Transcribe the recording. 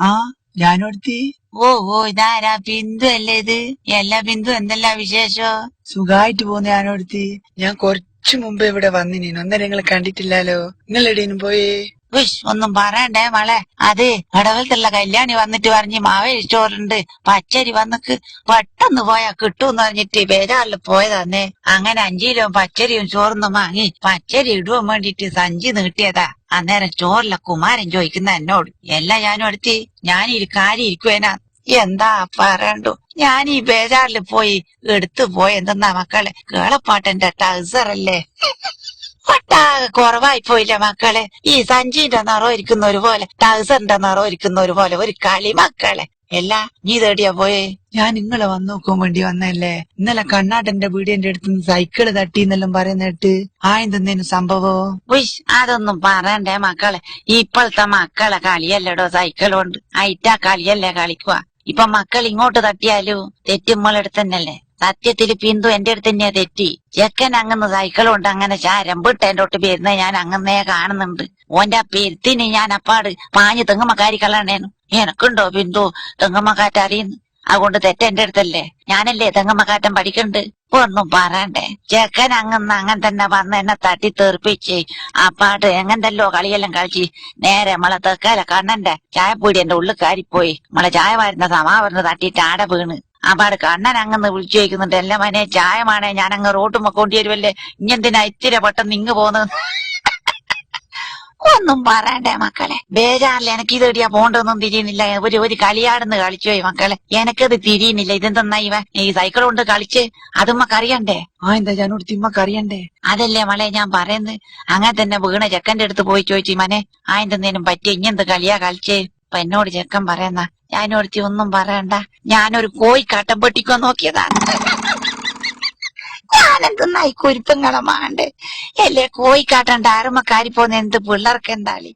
ആ ഞാനോടത്തി. ഓ ഇതാരാ ബിന്ദു അല്ലേ ഇത്? എല്ലാ ബിന്ദു എന്തെല്ലാം വിശേഷോ? സുഖായിട്ട് പോന്ന് ഞാനോടത്തി. ഞാൻ കുറച്ചു മുമ്പ് ഇവിടെ വന്നിനു. അന്നേരം നിങ്ങളെ കണ്ടിട്ടില്ലാലോ. നിങ്ങൾ എവിടെയും പോയേ? ഉഷ് ഒന്നും പറയണ്ടേ മോളെ. അത് കടവലത്തുള്ള കല്യാണി വന്നിട്ട് പറഞ്ഞ് മാവേലി സ്റ്റോറുണ്ട് പച്ചരി വന്നിക്ക് പെട്ടെന്ന് പോയാ കിട്ടൂന്ന് പറഞ്ഞിട്ട് ബേജാറിൽ പോയതാന്നേ. അങ്ങനെ 5 കിലോ പച്ചരിയും ചോറൊന്നും വാങ്ങി പച്ചരി ഇടുവാൻ വേണ്ടിട്ട് സഞ്ചി നീട്ടിയതാ. അന്നേരം ചോറിലെ കുമാരൻ ചോദിക്കുന്ന എന്നോട് എല്ലാം ഞാനും അടുത്തി ഞാനൊരു കാര്യം ഇരിക്കുവേനാ. എന്താ പറയണ്ടു, ഞാൻ ഈ ബേജാറിൽ പോയി എടുത്തു പോയി. എന്തെന്നാ മക്കളെ, കേളപ്പാട്ടന്റെ ടൗസറല്ലേ ഒട്ടാകെ കുറവായി പോയില്ല മക്കളെ. ഈ സഞ്ചിന്റെ നിറം ഇരിക്കുന്ന ഒരു പോലെ ടൗസറിന്റെ നിറം ഇരിക്കുന്ന ഒരു പോലെ ഒരു കളി മക്കളെ. എല്ലാ നീ തേടിയാ പോയേ? ഞാൻ നിങ്ങളെ വന്നു നോക്കാൻ വേണ്ടി വന്നല്ലേ. ഇന്നലെ കണ്ണാട്ടന്റെ വീടിന്റെ അടുത്തുനിന്ന് സൈക്കിള് തട്ടിന്നെല്ലാം പറയുന്നിട്ട് എന്തെന്നേനു സംഭവോ? ഉയ്ഷ് അതൊന്നും പറയണ്ടേ മക്കളെ. ഇപ്പോഴത്തെ മക്കളെ കളിയല്ലടോ സൈക്കിൾ കൊണ്ട്. അയിറ്റാ കളിയല്ലേ കളിക്കുക. ഇപ്പൊ മക്കൾ ഇങ്ങോട്ട് തട്ടിയാലോ തെറ്റുമ്പോളെടുത്ത് തന്നെയല്ലേ. സത്യത്തില് ബിന്ദു എന്റെ അടുത്ത് തന്നെയാ തെറ്റി. ചെക്കൻ അങ്ങന്ന് സൈക്കിൾ കൊണ്ട് അങ്ങനെ ചാരമ്പിട്ട് എന്റെ ഒട്ട് വരുന്ന ഞാൻ അങ്ങന്നേ കാണുന്നുണ്ട്. ഓന്റെ ആ പെരുത്തിന് ഞാൻ അപ്പാട് പാഞ്ഞ് തെങ്ങമ്മക്കാരി കളണേനു. എനക്കുണ്ടോ ബിന്ദു തെങ്ങമ്മക്കാറ്റ് അറിയുന്നു? അതുകൊണ്ട് തെറ്റെന്റെ അടുത്തല്ലേ. ഞാനല്ലേ തെങ്ങമ്മക്കാറ്റം പഠിക്കണ്ട്. ഒന്നും പറയണ്ടേ, ചെക്കൻ അങ്ങനെ തന്നെ വന്ന് എന്നെ തട്ടി തെറിപ്പിച്ച് അപ്പാട്ട് എങ്ങന്തല്ലോ കളിയെല്ലാം കളിച്ച് നേരെ നമ്മളെ തെക്കാല കണ്ണന്റെ ചായപ്പൊടി എന്റെ ഉള്ളിൽ കാരിപ്പോയി. നമ്മളെ ചായ വരുന്ന സമാവരുന്ന് തട്ടിയിട്ട് ആടെ വീണ്. അപ്പാട് കണ്ണൻ അങ്ങന്ന് വിളിച്ചു ചോദിക്കുന്നുണ്ട്, എല്ലാ മനെ ചായമാണേ ഞാൻ അങ്ങ് റോട്ടുമ്മ കൊണ്ടുവരുമല്ലേ, ഇഞ്ഞെന്തിനാ ഇത്തിരി പെട്ടെന്ന് ഇങ്ങ് പോന്ന്. ഒന്നും പറയണ്ടേ മക്കളെ. ബേജാറില്ല, എനിക്ക് ഇതെടിയാ പോണ്ടൊന്നും തിരിയുന്നില്ല. ഒരു കളിയാടുന്ന് കളിച്ചുപോയി മക്കളെ. എനക്കത് തിരിയുന്നില്ല. ഇതെന്തെന്നാ ഇവ ഈ സൈക്കിൾ കൊണ്ട് കളിച്ച് അതുമ്മക്കറിയണ്ടേ? എന്താ ഞാനോടത്തി ഇമ്മക്കറിയണ്ടേ? അതല്ലേ മളെ ഞാൻ പറയുന്നത്. അങ്ങനെ തന്നെ വീണ ചെക്കന്റെ അടുത്ത് പോയി ചോദിച്ചു, മനെ എന്തെന്നേലും പറ്റിയ ഇങ്ങെന്ത് കളിയാ കളിച്ചേ? അപ്പൊ എന്നോട് ചെക്കൻ പറയുന്ന, ഞാനോടത്തി ഒന്നും പറയണ്ട, ഞാനൊരു കോഴിക്കാട്ടം പൊട്ടിക്കോ നോക്കിയതാ. ഞാനെന്തെന്നായി കുരുപ്പങ്ങളെ മാണ്ട് അല്ലേ കോഴിക്കാട്ടം ആരുമ്മക്കാരി പോന്ന് എന്ത് പിള്ളേർക്ക് എന്താളി.